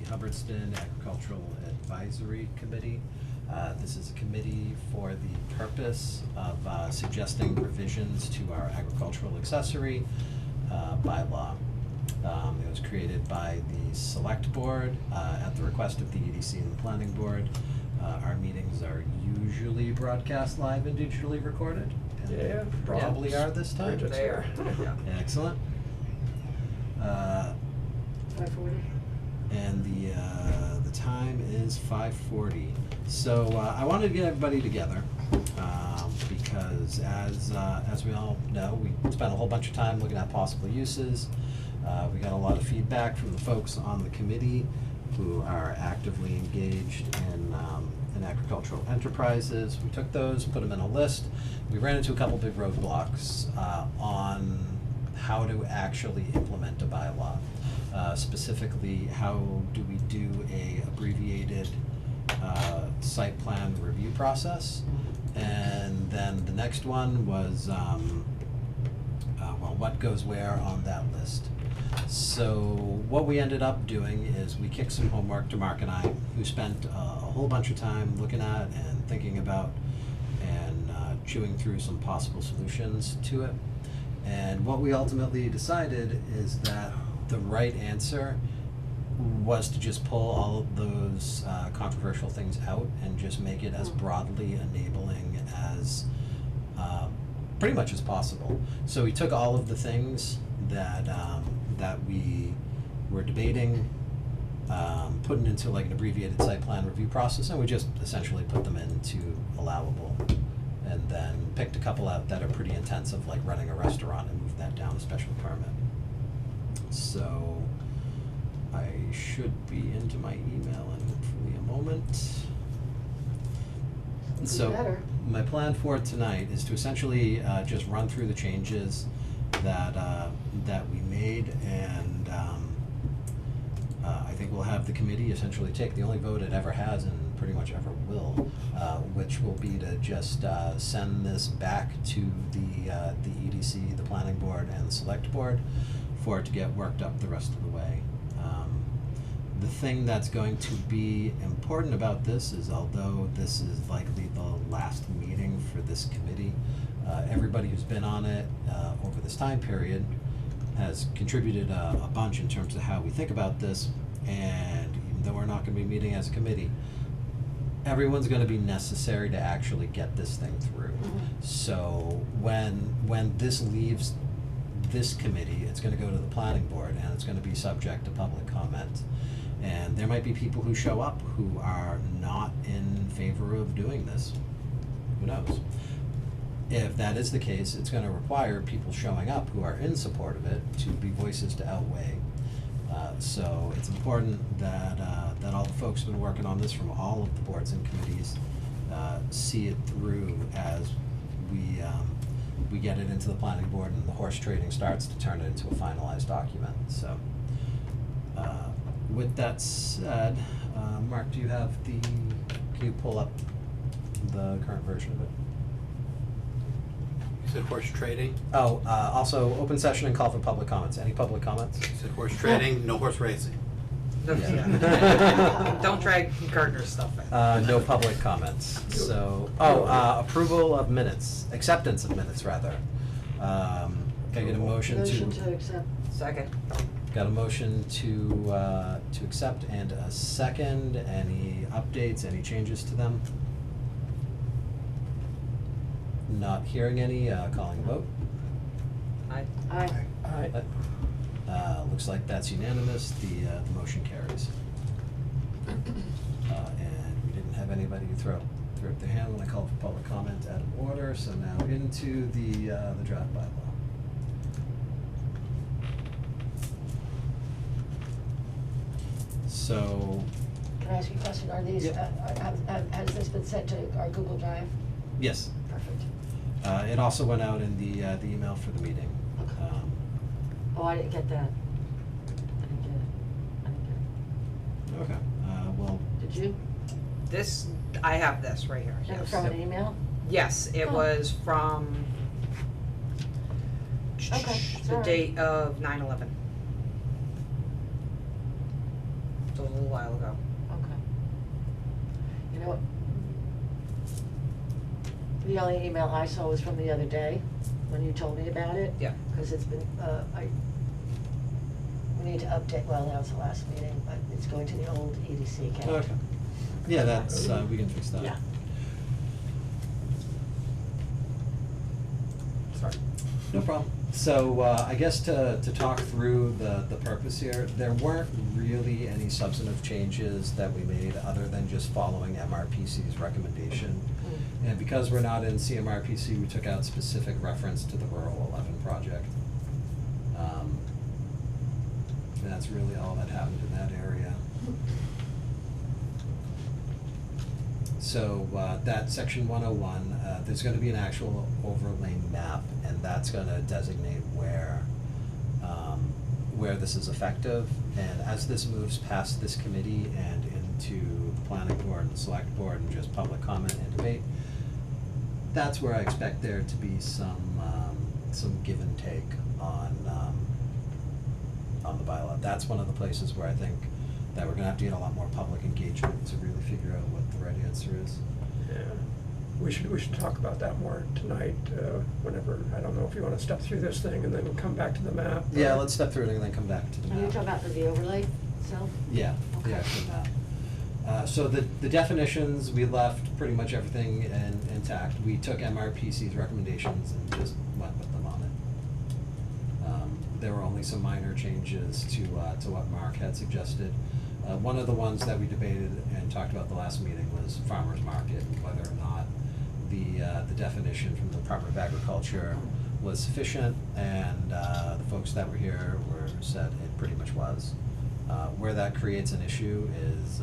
Hubbardston Agricultural Advisory Committee. This is a committee for the purpose of suggesting revisions to our agricultural accessory bylaw. It was created by the Select Board at the request of the EDC and the Planning Board. Our meetings are usually broadcast live and digitally recorded. And Yeah. probably are this time. Bridget's There. here. Yeah. Excellent. 5:40. And the time is 5:40. So I wanted to get everybody together because as we all know, we spent a whole bunch of time looking at possible uses. We got a lot of feedback from the folks on the committee who are actively engaged in agricultural enterprises. We took those, put them in a list. We ran into a couple big roadblocks on how to actually implement a bylaw. Specifically, how do we do a abbreviated site plan review process? And then the next one was, what goes where on that list? So what we ended up doing is we kicked some homework to Mark and I, who spent a whole bunch of time looking at and thinking about and chewing through some possible solutions to it. And what we ultimately decided is that the right answer was to just pull all of those controversial things out and just make it as broadly enabling as pretty much as possible. So we took all of the things that we were debating, putting into like an abbreviated site plan review process, and we just essentially put them into allowable, and then picked a couple out that are pretty intensive, like running a restaurant, and moved that down to special permit. So I should be into my email in hopefully a moment. Be So better. my plan for tonight is to essentially just run through the changes that we made, and I think we'll have the committee essentially take the only vote it ever has and pretty much ever will, which will be to just send this back to the EDC, the Planning Board, and the Select Board for it to get worked up the rest of the way. The thing that's going to be important about this is, although this is likely the last meeting for this committee, everybody who's been on it over this time period has contributed a bunch in terms of how we think about this, and even though we're not going to be meeting as a committee, everyone's going to be necessary to actually get this thing through. So when this leaves this committee, it's going to go to the Planning Board, and it's going to be subject to public comment. And there might be people who show up who are not in favor of doing this. Who knows? If that is the case, it's going to require people showing up who are in support of it to be voices to outweigh. So it's important that that all the folks who've been working on this from all of the boards and committees see it through as we get it into the Planning Board and the horse trading starts to turn it into a finalized document. So with that said, Mark, do you have can you pull up the current version of it? You said horse trading? Oh, also open session and call for public comments. Any public comments? You said horse trading, no horse racing. No, Yeah. yeah. Don't drag Gardner's stuff in. No public comments. So, approval of minutes, acceptance of minutes rather. Can I get a motion Motion to? to accept. Second. Got a motion to accept and a second. Any updates, any changes to them? Not hearing any, calling a vote. Aye. Aye. Looks like that's unanimous, the motion carries. And we didn't have anybody throw up their hand when I called for public comment out of order, so now into the draft bylaw. So, Can I ask you a question? Are these, Yep. has this been sent to our Google Drive? yes, Perfect. it also went out in the email for the meeting. Okay. Oh, I didn't get that. I didn't get it. Okay, well, Did you? This, I have this right here. Never Yes. from an email? Yes, it Oh. was from Okay, the alright. date of 9/11. So it was a little while ago. Okay. You know what? The only email I saw was from the other day, when you told me about it. Yeah. Cause it's been, we need to update, well, that was the last meeting, but it's going to the old EDC account. Okay. Yeah, that's, we can fix that. Yeah. Sorry. No problem. So, I guess to talk through the purpose here, there weren't really any substantive changes that we made other than just following MRPC's recommendation. And because we're not in CMRPC, we took out specific reference to the Rural 11 project. And that's really all that happened in that area. So, that section 101, there's gonna be an actual overlay map, and that's gonna designate where this is effective. And as this moves past this committee and into the planning board and the select board and just public comment and debate, that's where I expect there to be some give and take on the bylaw. That's one of the places where I think that we're gonna have to get a lot more public engagement to really figure out what the right answer is. Yeah, we should talk about that more tonight, whenever, I don't know if you wanna step through this thing and then come back to the map. Yeah, or- let's step through it and then come back to the map. Are you talking about for the overlay itself? Yeah, Okay. the actual map. So the definitions, we left pretty much everything intact. We took MRPC's recommendations and just went with them on it. There were only some minor changes to what Mark had suggested. One of the ones that we debated and talked about the last meeting was farmer's market, and whether or not the definition from the Department of Agriculture was sufficient, and the folks that were here said it pretty much was. Where that creates an issue is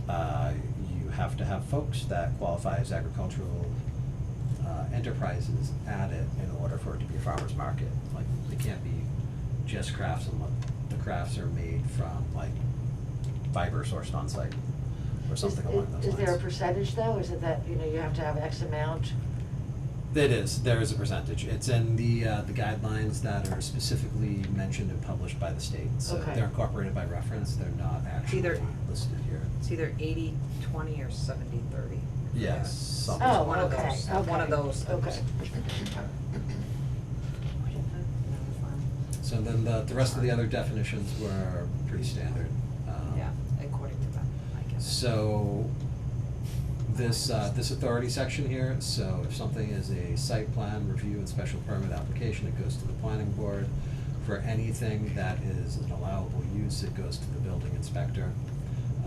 you have to have folks that qualify as agricultural enterprises at it in order for it to be a farmer's market. Like, they can't be just crafts, and the crafts are made from like fiber sourced on site or something along those lines. Is there a percentage though? Is it that, you have to have X amount? It is, there is a percentage. It's in the guidelines that are specifically mentioned and published by the state. So Okay. they're incorporated by reference, they're not actually either- listed here. It's either 80-20 or 70-30. Yes, something. Oh, one of okay, those, okay. one of those things. Okay. So then the rest of the other definitions were pretty standard. Yeah, according to them, I guess. So this authority section here, so if something is a site plan review and special permit application, it goes to the planning board. For anything that is an allowable use, it goes to the building inspector.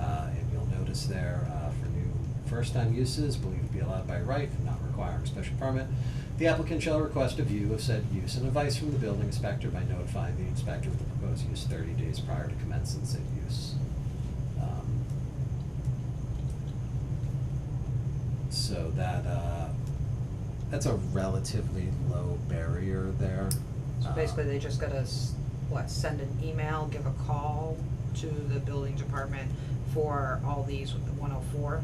And you'll notice there, for new first-time uses, believed to be allowed by right and not requiring a special permit, the applicant shall request a view of said use and advice from the building inspector by notifying the inspector of the proposed use 30 days prior to commencing said use. So that's a relatively low barrier there. So basically, they just gotta, send an email, give a call to the building department for all these 104?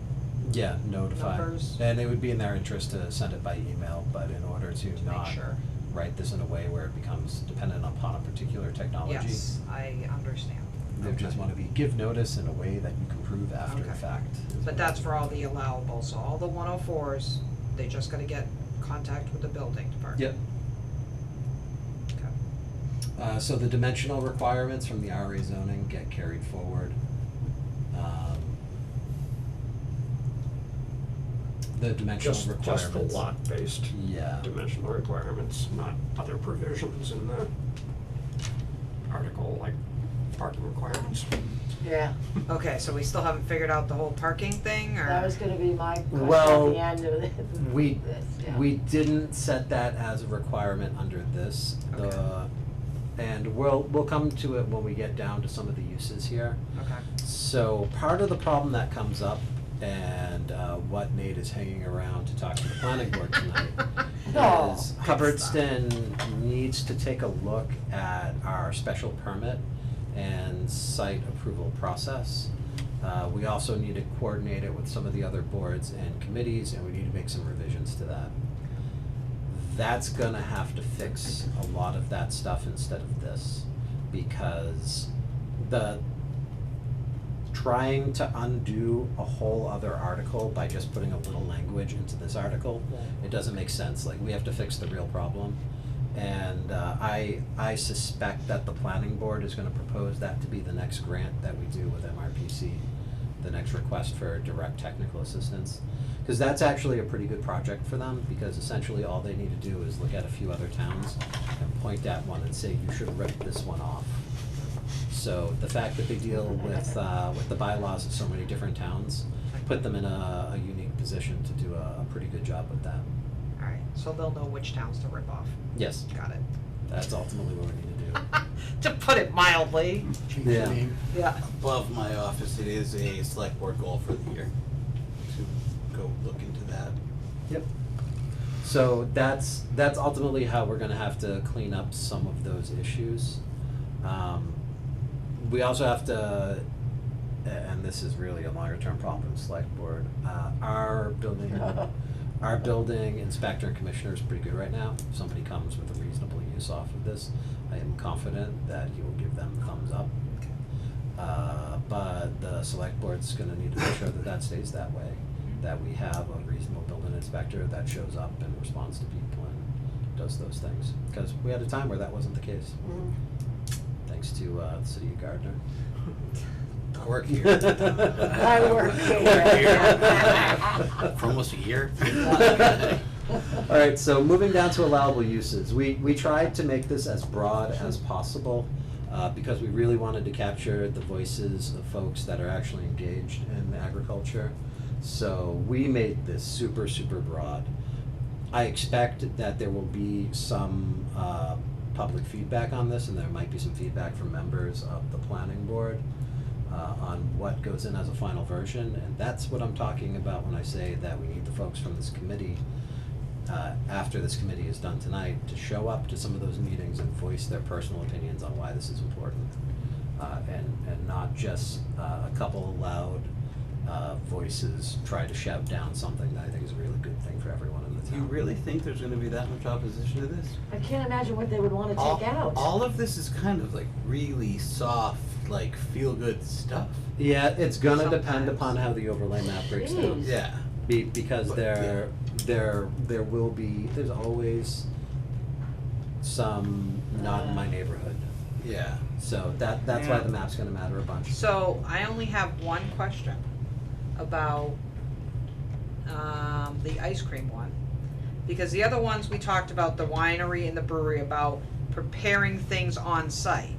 Yeah, notify. Numbers. And it would be in their interest to send it by email, but in order to make not sure. write this in a way where it becomes dependent upon a particular technology. Yes, I understand. They just wanna give notice in a way that you can prove after the Okay. fact. is But what that's I- for all the allowable, so all the 104s, they just gotta get contact with the building department. Yep. Okay. So the dimensional requirements from the RA zoning get carried forward. The dimensional Just requirements. the lot-based Yeah. dimensional requirements, not other provisions in the article, like parking requirements. Yeah, Okay, so we still haven't figured out the whole parking thing, or? that was gonna be my question Well, at the end of this. We yeah. we didn't set that as a requirement under this. Okay. And we'll come to it when we get down to some of the uses here. Okay. So part of the problem that comes up, and what Nate is hanging around to talk to the planning board tonight, No. is Hubbardston needs to take a look at our special permit and site approval process. We also need to coordinate it with some of the other boards and committees, and we need to make some revisions to that. That's gonna have to fix a lot of that stuff instead of this, because trying to undo a whole other article by just putting a little language into this article, it doesn't make sense. Like, we have to fix the real problem. And I suspect that the planning board is gonna propose that to be the next grant that we do with MRPC, the next request for direct technical assistance. Because that's actually a pretty good project for them, because essentially all they need to do is look at a few other towns and point at one and say, you should rip this one off. So the fact that they deal with the bylaws of so many different towns, put them in a unique position to do a pretty good job with that. Alright, so they'll know which towns to rip off. Yes, Got it. that's ultimately what we need to do. To put it mildly. Change the Yeah. name. Yeah. Above my office, it is a select board goal for the year to go look into that. Yep. So that's ultimately how we're gonna have to clean up some of those issues. We also have to, and this is really a longer term problem for the select board, our building inspector and commissioner is pretty good right now. If somebody comes with a reasonable use off of this, I am confident that he will give them a thumbs up. But the select board's gonna need to make sure that that stays that way, that we have a reasonable building inspector that shows up and responds to people and does those things. Because we had a time where that wasn't the case, thanks to the city of Gardner. I work here. I work here. For almost a year. All right, so moving down to allowable uses, we tried to make this as broad as possible, because we really wanted to capture the voices of folks that are actually engaged in agriculture. So we made this super, super broad. I expect that there will be some public feedback on this, and there might be some feedback from members of the planning board on what goes in as a final version, and that's what I'm talking about when I say that we need the folks from this committee, after this committee is done tonight, to show up to some of those meetings and voice their personal opinions on why this is important. And not just a couple loud voices try to shout down something that I think is a really good thing for everyone in the Do town. you really think there's gonna be that much opposition to this? I can't imagine what they would wanna take out. All of this is kind of like really soft, like feel-good stuff. Yeah, it's gonna depend Sometimes. upon how the overlay map breaks down. Jeez. Yeah. Because But, there will be, there's always some not in my neighborhood. Yeah. So that's why the map's gonna matter a bunch. So I only have one question about the ice cream one. Because the other ones we talked about, the winery and the brewery, about preparing things on site.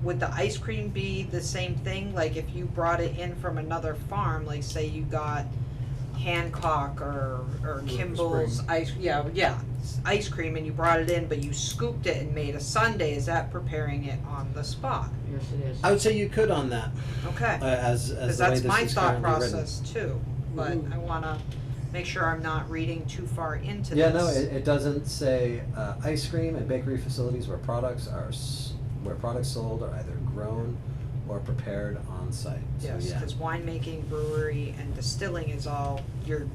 Would the ice cream be the same thing? Like if you brought it in from another farm, like say you got Hancock or Kimball's ice ice cream, and you brought it in, but you scooped it and made a sundae, is that preparing it on the spot? Yes, it is. I would say you could on that, Okay, as cause the way that's this my is thought currently written. process too, but I wanna make sure I'm not reading too far into Yeah, this. no, it doesn't say, ice cream and bakery facilities where products sold are either grown or prepared on site. So, Yes, yeah. cause winemaking, brewery, and distilling is all, you're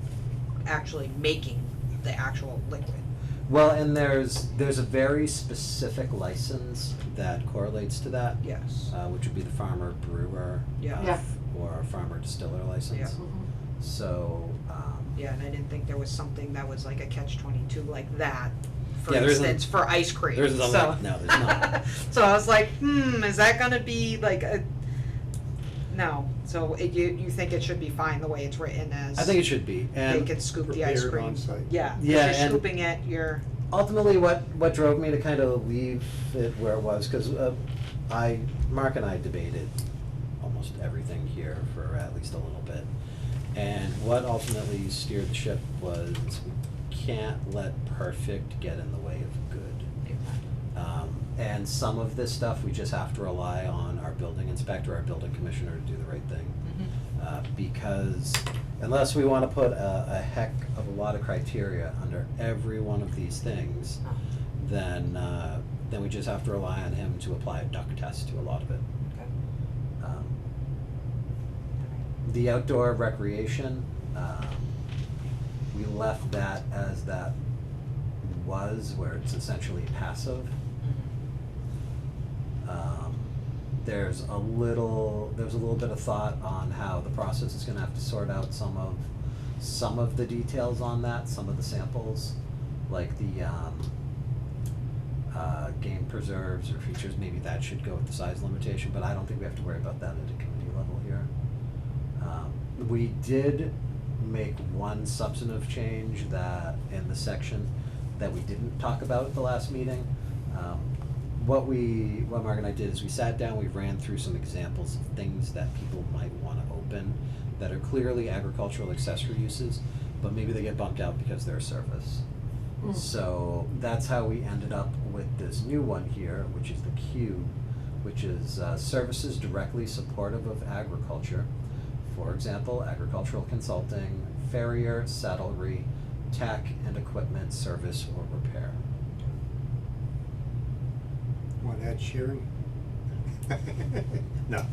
actually making the actual liquid. Well, and there's a very specific license that correlates to that, Yes. which would be the farmer brewer, Yeah. Yeah. or farmer distiller license. Yeah. Mhm. So, Yeah, and I didn't think there was something that was like a catch-22 like that, for Yeah, there isn't- instance, for ice cream, there isn't a so. lot- no, there's not. So I was like, is that gonna be like a, no, so you think it should be fine the way it's written as. I think it should be, They and can scoop the ice Prepared cream. on site. Yeah, 'cause Yeah, you're and- scooping it, you're, ultimately what drove me to kind of leave it where it was, because Mark and I debated almost everything here for at least a little bit. And what ultimately steered the ship was we can't let perfect get in the way of good. And some of this stuff, we just have to rely on our building inspector, our building commissioner to do the right thing. Because unless we wanna put a heck of a lot of criteria under every one of these things, then we just have to rely on him to apply a duck test to a lot of it. The outdoor recreation, we left that as that was, where it's essentially passive. There's a little bit of thought on how the process is gonna have to sort out some of the details on that, some of the samples, like the, game preserves or features, maybe that should go with the size limitation, but I don't think we have to worry about that at a committee level here. We did make one substantive change that, in the section, that we didn't talk about at the last meeting. What Mark and I did is we sat down, we ran through some examples of things that people might wanna open that are clearly agricultural accessory uses, but maybe they get bumped out because they're a service. Mm. So that's how we ended up with this new one here, which is the Q, which is services directly supportive of agriculture. For example, agricultural consulting, farrier, saddlery, tack and equipment service or repair. Want to add shearing? No.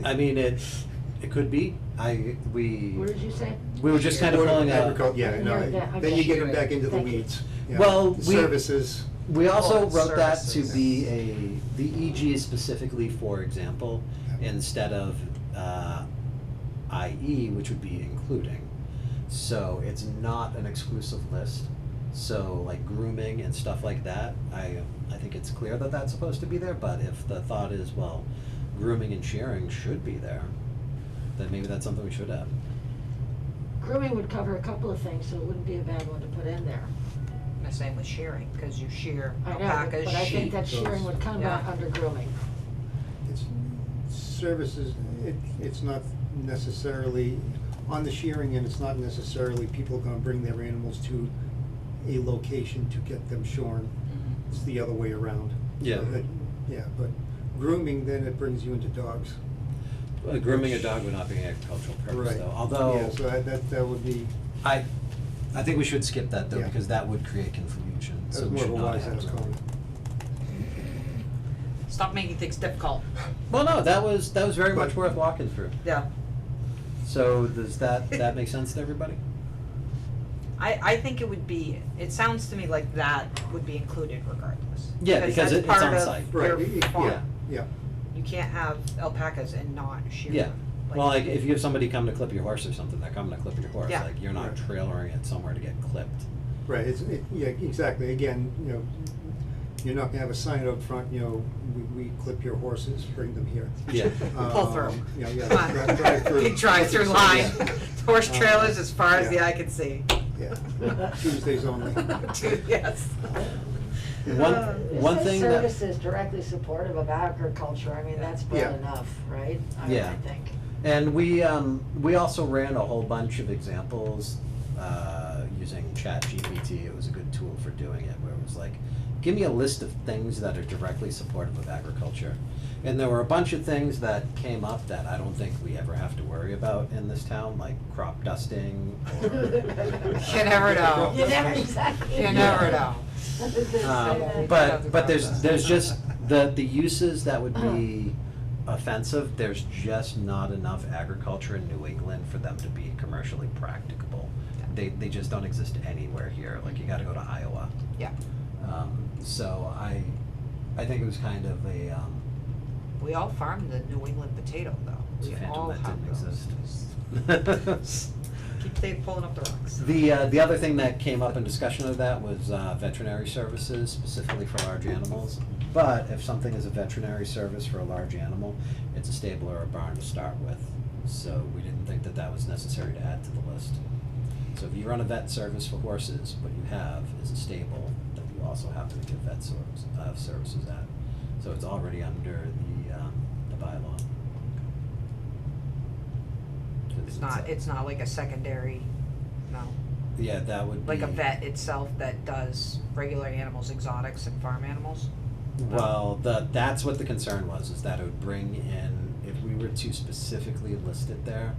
I mean, it could be, What did you say? we were just kind of pulling out. Yeah, no, Yeah, then you okay. get them back into the Thank you. weeds. Yeah. Well, The we- services, We also Well, wrote that to services. be the EG is specifically for example, Yeah. instead of, IE, which would be including. So it's not an exclusive list, so like grooming and stuff like that, I think it's clear that that's supposed to be there, but if the thought is, well, grooming and shearing should be there, then maybe that's something we should have. Grooming would cover a couple of things, so it wouldn't be a bad one to put in there. The same with shearing, cause you shear I know, alpacas, but I think sheep. that shearing would come Yeah. under grooming. it's services, it's not necessarily, on the shearing end, it's not necessarily people are gonna bring their animals to a location to get them shorn. Mhm. It's the other way around. Yeah. So that- Yeah, but grooming, then it brings you into dogs. Grooming a dog would not be an agricultural purpose Right. though, although. Yeah, so that would be, I think we should skip that though, Yeah. because that would create confusion, that so was we more should of a not wise have ass grooming. comment. Stop making things difficult. Well, no, that was very much But- worth walking through. Yeah. So does that make sense to everybody? I think it would be, it sounds to me like that would be included regardless. Yeah, because that's it's on part of site. your Right, farm. yeah, yeah. You can't have alpacas and not shear Yeah, them. well, like if you have somebody come to clip your horse or something, they're coming to clip your horse, Yeah. like you're not Right. trailering it somewhere to get clipped. Right, yeah, exactly, again, you're not gonna have a sign up front, we clip your horses, bring them here. Yeah. Pull through. Yeah, Come on. drive through. Big drive-through line, Yeah. horse trailers as far as the Yeah. eye can see. Yeah, Tuesdays only. Yes. One It says thing that, services directly supportive of agriculture, I mean, that's broad Yeah. enough, right? Yeah. I think. and we also ran a whole bunch of examples, using ChatGPT, it was a good tool for doing it, where it was like, give me a list of things that are directly supportive of agriculture. And there were a bunch of things that came up that I don't think we ever have to worry about in this town, like crop dusting or, You never know. You never exactly. You never know. but there's just the uses that would be offensive, there's just not enough agriculture in New England for them to be commercially practicable. They just don't exist anywhere here, like you gotta go to Iowa. Yeah. So I think it was kind of a, We all farm the New England potato though. it's a We phantom all that have didn't those. exist. Keep pulling up the rocks. The other thing that came up in discussion of that was veterinary services, specifically for large animals. But if something is a veterinary service for a large animal, it's a stable or a barn to start with. So we didn't think that that was necessary to add to the list. So if you run a vet service for horses, what you have is a stable that you also have to give vet services at. So it's already under the bylaw. 'Cause It's not like a secondary, no, Yeah, that would be. like a vet itself that does regular animals, exotics and farm animals. Well, that's what the concern was, is that it would bring in, if we were to specifically list it there,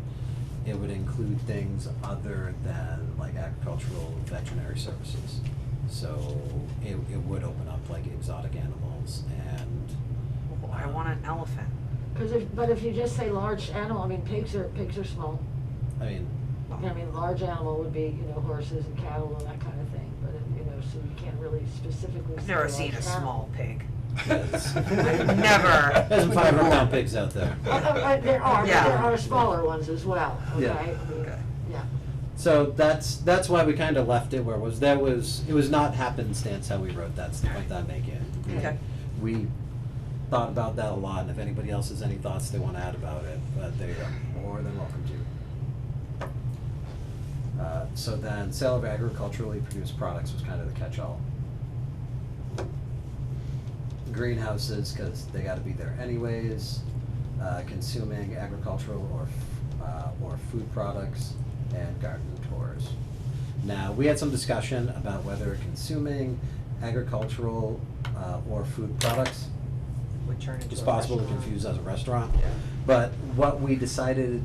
it would include things other than like agricultural veterinary services. So it would open up like exotic animals and. Well, I want an elephant. But if you just say large animal, I mean, pigs are small. I mean, I mean, large animal would be, horses and cattle and that kind of thing, but, so you can't really specifically say I've never large seen a animal. small pig. Because Never. there's some 500-pound pigs out there. There are, but Yeah. there are smaller ones as well, Yeah. okay? Okay. Yeah. So that's why we kind of left it where it was not happenstance how we wrote that's the point that I'm making. Okay. We thought about that a lot, and if anybody else has any thoughts they want to add about it, but they are more than welcome to. So then, sale of agriculturally produced products was kind of the catch-all. Greenhouses, because they got to be there anyways. Consuming agricultural or food products, and garden tours. Now, we had some discussion about whether consuming agricultural or food products Would turn into it's a possible to restaurant. confuse as a restaurant. Yeah. But what we decided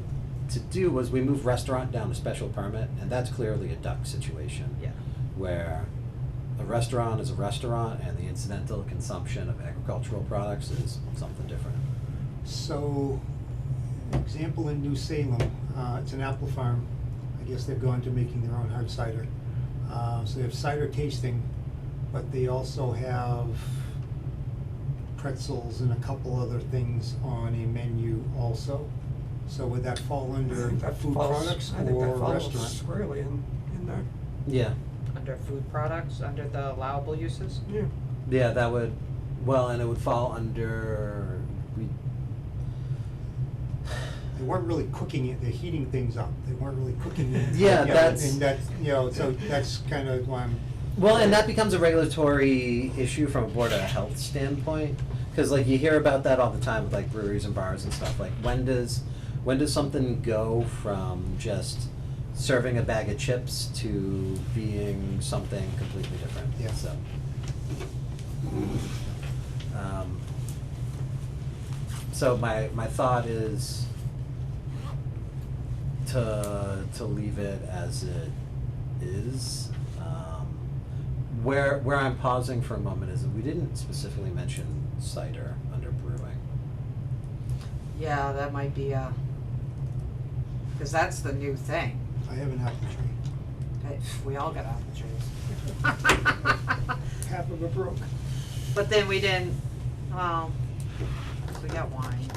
to do was we moved restaurant down to special permit, and that's clearly a duck situation. Yeah. Where a restaurant is a restaurant and the incidental consumption of agricultural products is something different. So, example in New Salem, it's an apple farm. I guess they've gone to making their own hard cider. So they have cider tasting, but they also have pretzels and a couple other things on a menu also. So would that fall I under think that food falls- products I think that or falls restaurant? squarely in there. Yeah. Under food products, under the allowable uses? Yeah. Yeah, that would, well, and it would fall under, They weren't really cooking it, they're heating things up. They weren't really cooking it. Yeah, that's- And that's, so that's kind of why I'm. well, and that becomes a regulatory issue from a Board of Health standpoint, because like you hear about that all the time with like breweries and bars and stuff. Like when does something go from just serving a bag of chips to being something completely different? Yeah. So. So my thought is to leave it as it is. Where I'm pausing for a moment is that we didn't specifically mention cider under brewing. Yeah, that might be cause that's the new thing. I have an apple tree. Hey, we all got apple trees. Half of it broke. But then we didn't, well, we got wine.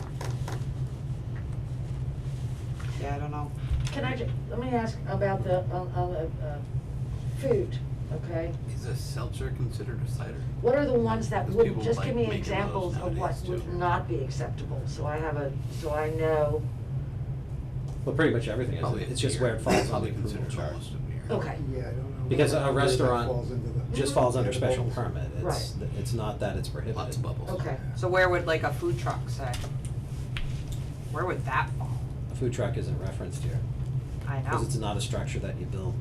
Yeah, I don't know. Can I let me ask about the, food, okay? Is a seltzer considered a cider? What are the ones that Because would, people just like give me making examples those of what nowadays, would too. not be acceptable, so I know, Well, pretty much everything Probably is. a It's just beer. where it falls on the Probably approval considered chart. almost a beer. okay. Yeah, I don't know. Because a where that restaurant falls into the- just falls under Yeah, special bubbles. permit. It's not that it's prohibited. Lots of bubbles. Okay. So where would like a food truck say? Where would that fall? A food truck isn't referenced here, I because know. it's not a structure that you build.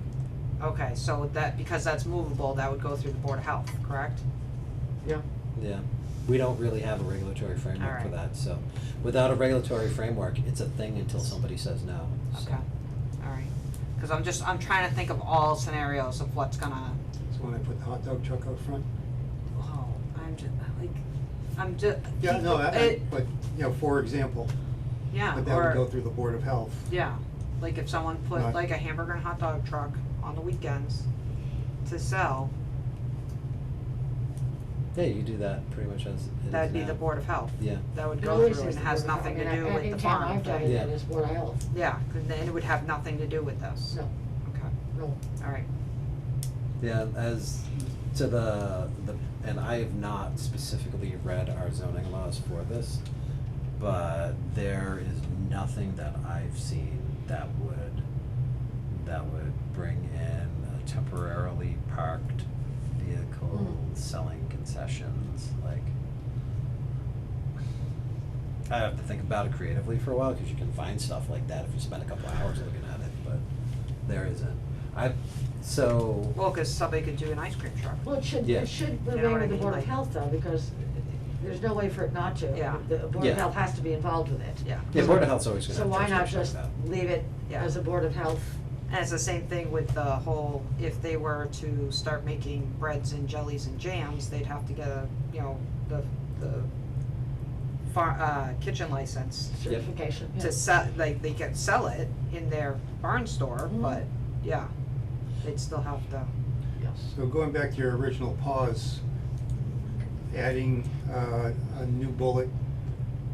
Okay, so that, because that's movable, that would go through the Board of Health, correct? Yeah. Yeah, we don't really have a regulatory framework for Alright. that, so without a regulatory framework, it's a thing until somebody says no, so. Okay, alright. Cause I'm trying to think of all scenarios of what's gonna, So when I put the hot dog truck out front. oh, I'm just, Yeah, no, it, but, for example, yeah, but that would go or, through the Board of Health. yeah, like if someone put Not- like a hamburger and hot dog truck on the weekends to sell, Yeah, you do that pretty much as it is that'd be now. the Board of Health. Yeah, That would It go always through is and the has Board of nothing Health. to I do mean, with the in town farm I've done thing. it, Yeah. and it's Board of Health. Yeah, 'cause then it would have nothing to do with this. No, Okay, no. alright. yeah, as to the, and I have not specifically read our zoning laws for this, but there is nothing that I've seen that would bring in a temporarily parked vehicle selling concessions, like. I have to think about it creatively for a while, cause you can find stuff like that if you spend a couple hours looking at it, but there isn't. So, Well, 'cause somebody could do an ice cream truck. Well, Yeah. it should know remain what I with the mean, Board of like- Health though, because there's no way for it not to. Yeah. The Board Yeah. of Health has to be involved with it. Yeah. yeah, Board of Health's always gonna So have why not jurisdiction just like that. leave it Yeah. as a Board of Health? And it's the same thing with the whole, if they were to start making breads and jellies and jams, they'd have to get a, the kitchen license Certification, yeah. to sell, like, they could sell it in their barn store, Mhm. but, yeah, they'd still have to, Yes. So going back to your original pause, adding, a new bullet,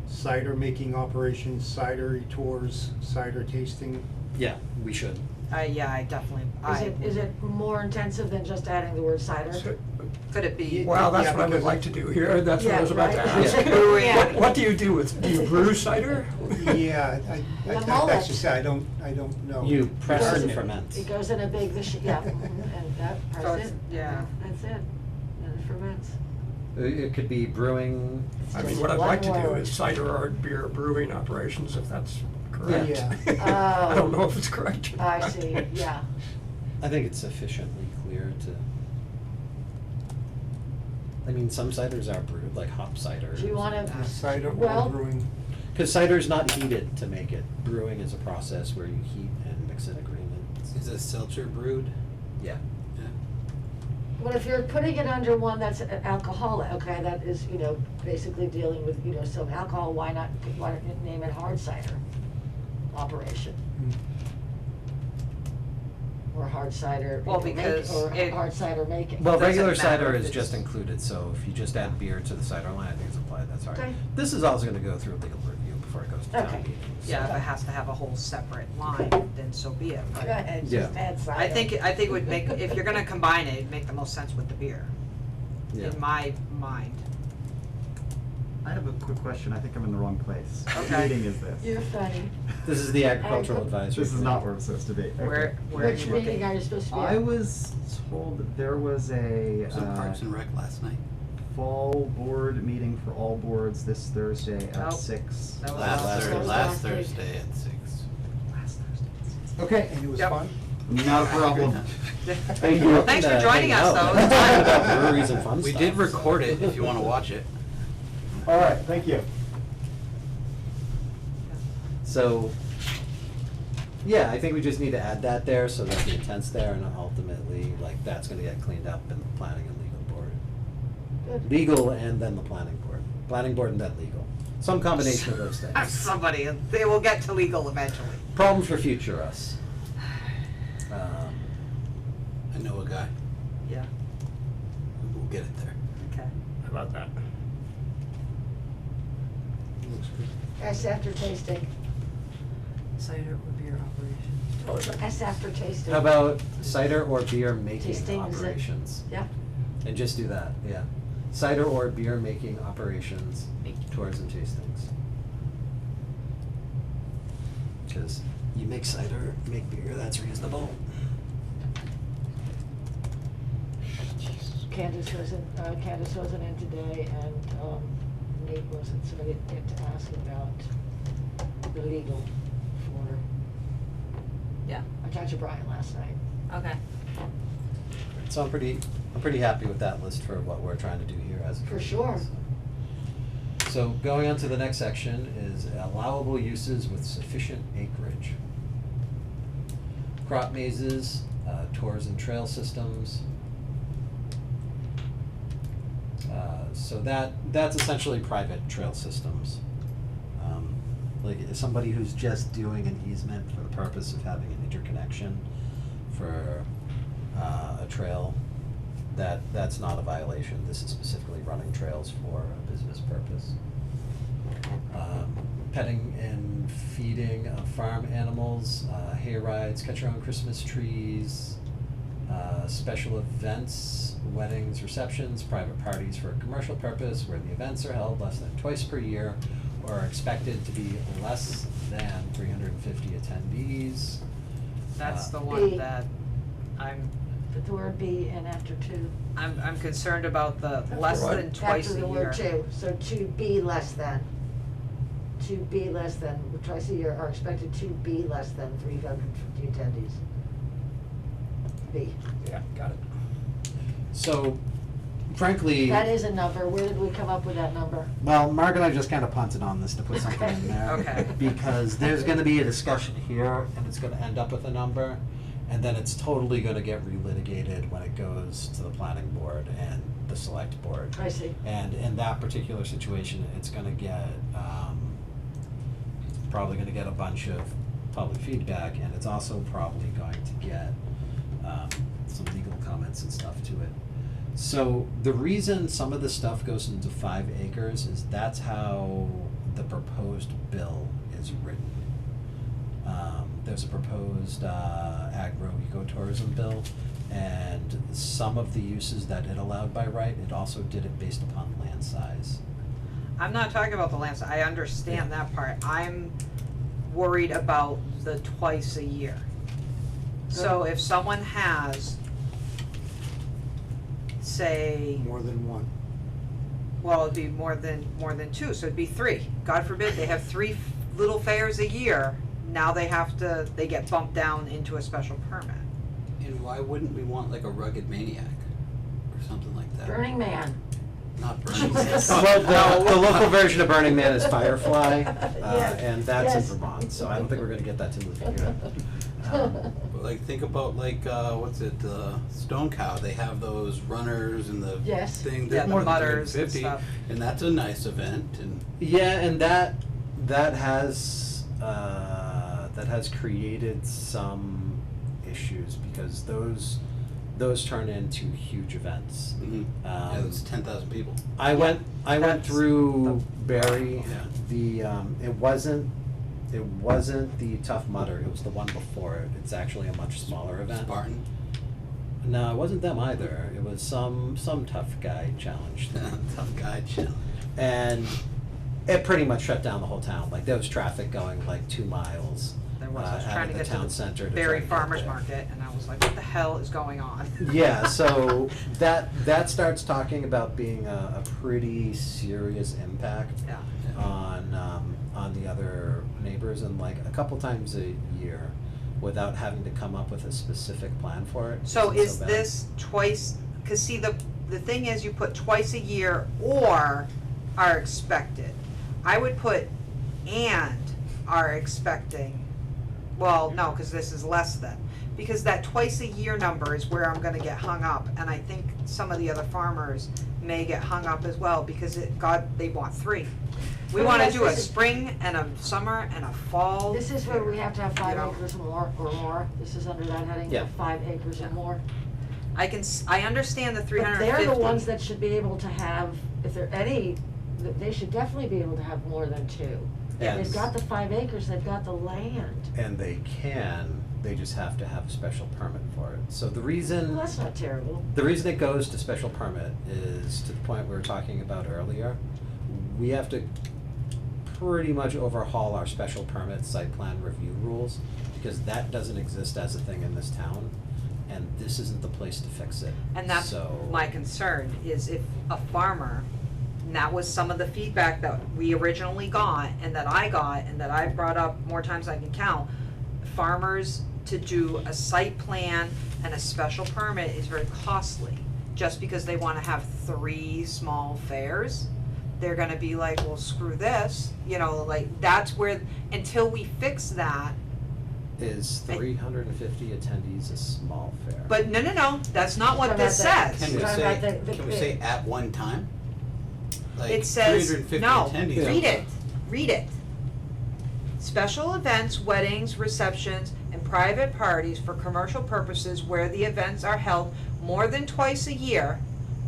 cider making operations, cider tours, cider tasting. Yeah, we should. Yeah, I definitely, Is it more intensive than just adding the word cider? So- could it be? Well, that's Yeah, what I would because- like to do here, that's what I was Yeah, about to right. ask. Yeah. Brewing. Yeah. What do you do with, do you brew cider? Yeah, The I mullet. actually said, I don't know. You press Pardon and me. ferment. It goes in a big machine, yeah, and that, So that's it's- it. yeah. That's it, and it ferments. It could be brewing. It's I mean, just what I'd one like to do word. is cider art beer brewing operations, if that's correct. Yeah. I don't Oh. know if it's correct. or I not. see, yeah. I think it's sufficiently clear to. I mean, some ciders are brewed, like hop cider. Do you wanna, Cider or Well- brewing. Because cider's not heated to make it. Brewing is a process where you heat and mix in agreements. Is a seltzer brewed? Yeah. Yeah. well, if you're putting it under one that's alcoholic, okay, that is, basically dealing with, some alcohol, why not name it hard cider operation? Or hard cider, Well, make, because or it- hard cider making. Well, Doesn't regular matter cider if is it's- just included, so if you just add beer to the cider line, I think it's applied, that's all right. Okay. This is also gonna go through legal review before it goes to town Okay. meeting. so- Yeah, if it has to have a whole separate line, then so be it, Go but ahead, Yeah. just add cider. I think it would make, if you're gonna combine it, it'd make the most sense with the beer, Yeah. in my mind. I have a quick question. I think I'm in the wrong place. Okay. What meeting is this? You're funny. This is the agricultural advisory. This is not where I'm supposed to be. Okay. Where are Which you meeting looking? are you supposed to be at? I was told that there was a I was in Parks and Rec last night. fall board meeting for all boards this Thursday at Nope. 6. That was Last last Thursday, Thursday. last Thursday. Thursday at 6. Last Thursday at 6. Okay, and it was Yep. fun? Not a problem. Thank you. Well, thanks for joining us, though. It's Talking fun. about breweries and fun We stuff, did so- record it if you wanna watch it. All right, thank you. So, yeah, I think we just need to add that there so that the intent's there and ultimately, like, that's gonna get cleaned up in the planning and legal board. Good. Legal and then the planning board. Planning board and then legal. Some combination of those things. Somebody, they will get to legal eventually. Problem for future us. I know a guy. Yeah, We'll get it there. okay. How about that? Looks good. S after tasting. Cider or beer operation. Oh, is that- S after tasting. How about cider or beer making Tastings. operations? Yeah. And just do that, yeah. Cider or beer making operations, tours and tastings. Cause you make cider, you make beer, that's reasonable. Candace wasn't in today, and, Nate wasn't, so I didn't get to ask about the legal for, Yeah, I talked to Brian last night. okay. So I'm pretty happy with that list for what we're trying to do here as a For community, sure. So going on to the next section is allowable uses with sufficient acreage. Crop mazes, tours and trail systems. So that's essentially private trail systems. Like somebody who's just doing an easement for the purpose of having an interconnection for a trail, that's not a violation. This is specifically running trails for a business purpose. Petting and feeding of farm animals, hay rides, catch your own Christmas trees, special events, weddings, receptions, private parties for a commercial purpose where the events are held less than twice per year or are expected to be less than 350 attendees. That's the B. one that I'm Put the word be in after two. I'm concerned about the After less what? than twice a year. After the word two, so to be less than. To be less than, twice a year are expected to be less than 350 attendees. B. Yeah, got it. So frankly. That is a number, where did we come up with that number? Well, Mark and I just kind of punted on this to put something in there. Okay. Because there's gonna be a discussion here, and it's gonna end up with a number, and then it's totally gonna get relitigated when it goes to the planning board and the select board. I see. And in that particular situation, it's gonna get, probably gonna get a bunch of public feedback, and it's also probably going to get, some legal comments and stuff to it. So the reason some of this stuff goes into 5 acres is that's how the proposed bill is written. There's a proposed agro-ecotourism bill, and some of the uses that it allowed by right, it also did it based upon land size. I'm not talking about the land, I understand that part, I'm worried about the twice a year. So if someone has, say, More than one. well, it'd be more than 2, so it'd be 3. God forbid, they have 3 little fairs a year, now they get bumped down into a special permit. And why wouldn't we want like a rugged maniac or something like that? Burning Man. Not Burning Man. Well, the local version of Burning Man is Firefly, Yes, and that's in yes. Vermont, so I don't think we're gonna get that to move here. But like, think about like, what's it, Stone Cow, they have those runners and the Yes. thing, Yeah, that the more than mutters and 350, stuff. and that's a nice event, and Yeah, and that has created some issues because those turn into huge events. yeah, it's 10,000 people. I went That's through Barry. Yeah. It wasn't the Tough Mudder. It was the one before it. It's actually a much smaller event. Spartan. No, it wasn't them either. It was some tough guy challenge thing. Tough guy challenge. And it pretty much shut down the whole town. Like there was traffic going like 2 miles. There was, I was out trying of to the get town to the center to Berry try to get Farmers there. Market, and I was like, what the hell is going on? Yeah, so that starts talking about being a pretty serious impact Yeah. on the other neighbors, and like a couple times a year without having to come up with a specific plan for it. So isn't is bad. this twice, cause see, the thing is, you put twice a year or are expected. I would put and are expecting, well, no, cause this is less than. Because that twice a year number is where I'm gonna get hung up, and I think some of the other farmers may get hung up as well, because they want 3. We Well, wanna yes, do a this is- spring and a summer and a fall. This is where we have to have 5 You know. acres or more, this is under that heading, Yeah. 5 acres or more. I understand the But 350. they're the ones that should be able to have, if there are any, they should definitely be able to have more than 2. Yes. They've got the 5 acres, they've got the land. And they just have to have a special permit for it. So the Well, reason that's not terrible. it goes to special permit is to the point we were talking about earlier. We have to pretty much overhaul our special permit site plan review rules, because that doesn't exist as a thing in this town, and this isn't the place to fix it. And that's So- my concern, is if a farmer, and that was some of the feedback that we originally got, and that I got, and that I brought up more times than I can count, farmers to do a site plan and a special permit is very costly. Just because they wanna have 3 small fairs, they're gonna be like, well, screw this, like, that's where, until we fix that. Is 350 attendees a small fair? But no, that's not what this Talking about says. Can we Talking say, about the- can we say at one time? Like It says, 350 no, attendees. read it. Special events, weddings, receptions, and private parties for commercial purposes where the events are held more than twice a year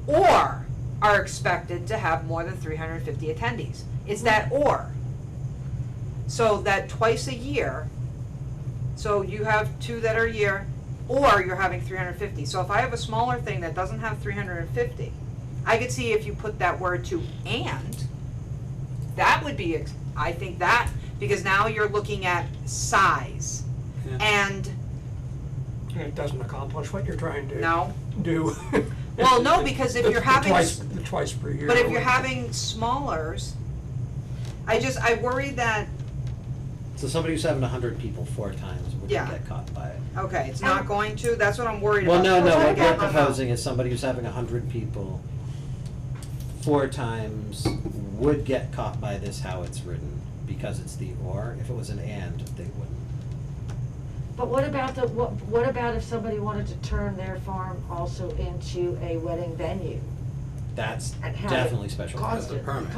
or are expected to have more than 350 attendees. It's that or. So that twice a year, so you have 2 that are a year, or you're having 350. So if I have a smaller thing that doesn't have 350, I could see if you put that word to and, that would be, I think that, because now you're looking at size. Yeah. And, It doesn't accomplish what you're trying to no, do. Well, no, because if you're having The twice per year. but if you're having smallers, I worry that, So somebody who's having 100 people 4 times would Yeah. get caught by it. okay, it's not going to, that's what I'm worried Well, about. no, It's gonna what get you're hung up. proposing is somebody who's having 100 people 4 times would get caught by this, how it's written, because it's the or. If it was an and, they wouldn't. But what about if somebody wanted to turn their farm also into a wedding venue? That's And have it definitely special permit. That's a permit.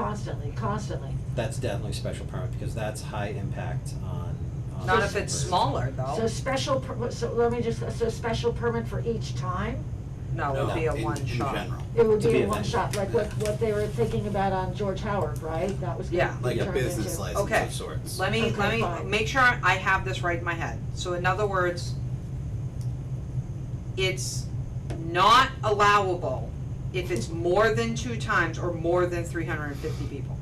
Constantly. That's definitely special permit, because that's high impact on. Not if it's smaller, So though. special permit for each time? No, it would be a in- one in shot. general. It would To be be a a one vendor. shot, like what they were thinking about on George Howard, right? That was Yeah. gonna Like be a turned business into- license Okay. of sorts. Let me Okay, fine. make sure I have this right in my head. So in other words, it's not allowable if it's more than 2 times or more than 350 people.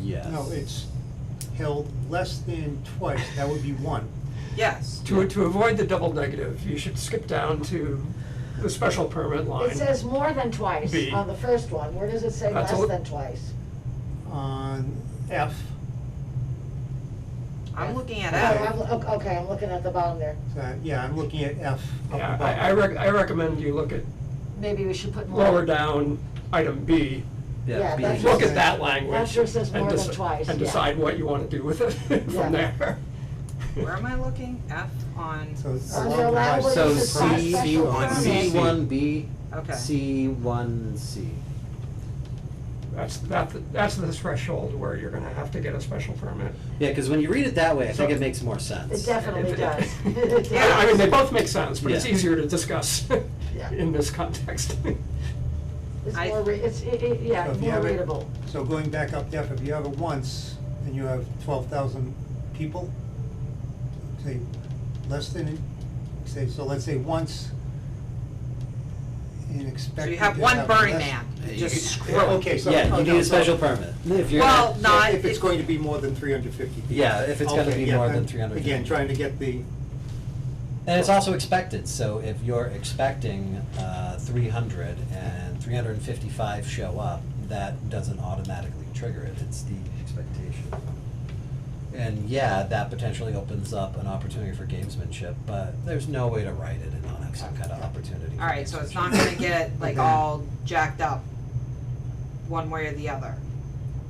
Yes. No, it's held less than twice, that would be one. Yes. To avoid the double negative, you should skip down to the special permit line. It says more than twice B. on the first one, where does it say That's less a- than twice? On F, I'm looking at Oh, F. okay, I'm looking at the bottom there. yeah, I'm looking at F up Yeah, above. I recommend you look at Maybe we should put more. lower down, item B, Yeah, B. that's look just- at that language. That sure says and more than deci- twice, And yeah. decide what you wanna do with it Yeah. from there. Where am I looking? F on, So it's Under along the allowable line. So uses by C, special permit. C1B, okay. C1C. That's the threshold where you're gonna have to get a special permit. Yeah, because when you read it that way, I think So- it makes more sense. It definitely does. Yeah, I mean, they both make sense, but it's Yeah. easier to discuss Yeah. in this context. It's I- more, yeah, So if you more have it- readable. So going back up F, if you have it once, and you have 12,000 people, say, less than, so let's say once, and expect. So you have one Burning less- Man, Yeah, you just could- screw it. Okay, so. Yeah, oh, you no, need a so- special permit. If you're Well, so not, if it's going to be more than 350 people. Yeah, if it's gonna Okay, be yeah, more I'm- than 300. Again, trying to get the, And it's also expected, so if you're expecting 300 and 355 show up, that doesn't automatically trigger it, it's the expectation. And yeah, that potentially opens up an opportunity for gamesmanship, but there's no way to write it and not have some kind of opportunity for alright, so it's not gamesmanship. gonna get like Okay. all jacked up one way or the other.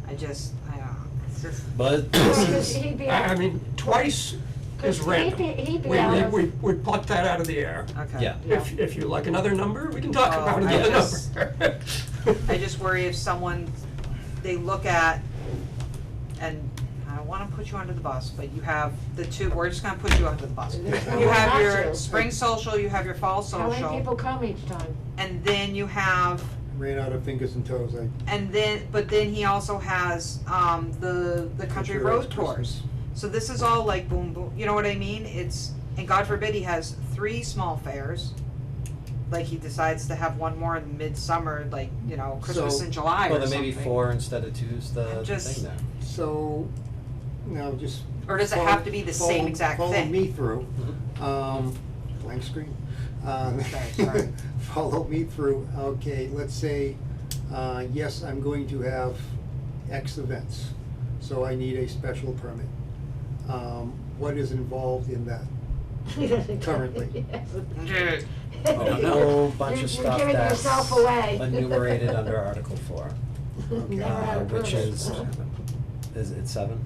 I don't know, it's just, But Well, this 'cause is, he'd be, I mean, twice is 'cause random. he'd be out of. We plucked that out of the air. okay. yeah. Yeah. If you like another number, we can talk Oh, about I another just- number. I just worry if someone, they look at, and I don't wanna put you under the bus, but you have the two, we're just gonna put you under the bus. There's no You way have not your to. spring social, you have your fall How many social, people come each time? and then you have, ran out of fingers and toes, but then he also has, the country road tours. Christmas. So this is all like boom, boom, you know what I mean? It's, and God forbid he has 3 small fairs. Like he decides to have one more in midsummer, like, you know, Christmas So- in July or well, something. then maybe 4 instead of 2 is the Just- thing there. So, now just. Or does it have to be the same exact thing? Follow me through, Mhm. blank screen. Okay, sorry. Follow me through, okay, let's say, yes, I'm going to have X events, so I need a special permit. What is involved in that? Currently. Yes. A whole bunch You're- of stuff You're giving that's yourself away. enumerated under Article 4. Okay. Never had a Which permit. is, is it 7?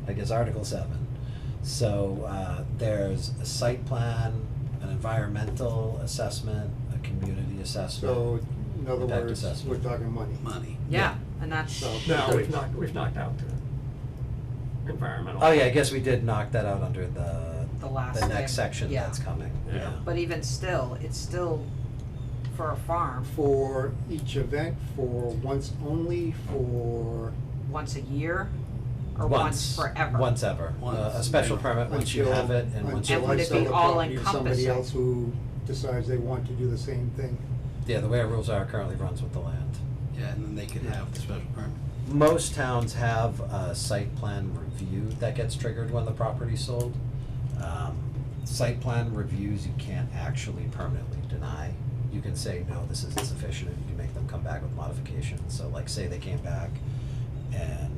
I guess Article 7. So, there's a site plan, an environmental assessment, a community assessment. So, in other Impact words, we're assessment. talking money. Money. Yeah, and that's, So- No, we've knocked out the environmental. Oh yeah, I guess we did knock that out under the last the thing. next section Yeah. that's coming, Yeah. yeah. But even still, it's still for a farm, For each event, for once only, for once a year, or once forever. Once ever. Once. A special permit, once you until, have it, and once you And until would I it sell be the all property to somebody encompassing? else who decides they want to do the same thing. Yeah, the way our rules are currently runs with the land. Yeah, and then they could have the special permit. Most towns have a site plan review that gets triggered when the property's sold. Site plan reviews, you can't actually permanently deny. You can say, no, this isn't sufficient, and you can make them come back with modifications. So like, say they came back and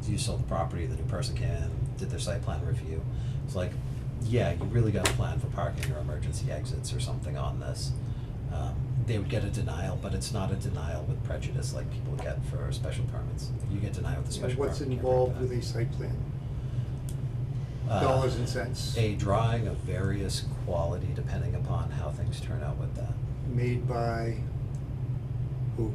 you sold the property, the new person came in, did their site plan review. It's like, yeah, you really gotta plan for parking or emergency exits or something on this. They would get a denial, but it's not a denial with prejudice like people get for special permits. You get denied with a special permit. What's you can't involved bring with it a site plan? back. Dollars and cents. A drawing of various quality depending upon how things turn out with that. Made by who?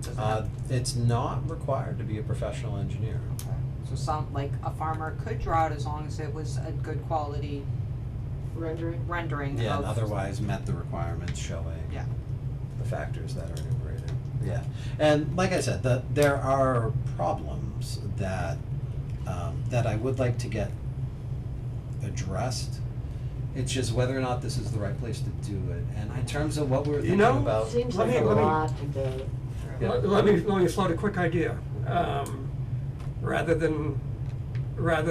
Doesn't have- It's not required to be a professional engineer. Okay. So some, like a farmer could draw it as long as it was a good quality rendering. Yeah, and of- otherwise met the requirements showing Yeah. the factors that are enumerated. Yeah, and like I said, there are problems that, that I would like to get addressed. It's just whether or not this is the right place to do it, and in terms of what we were You thinking know, about. Seems Let like me- a let me- lot to go through. Yeah. Let me float a quick idea. Rather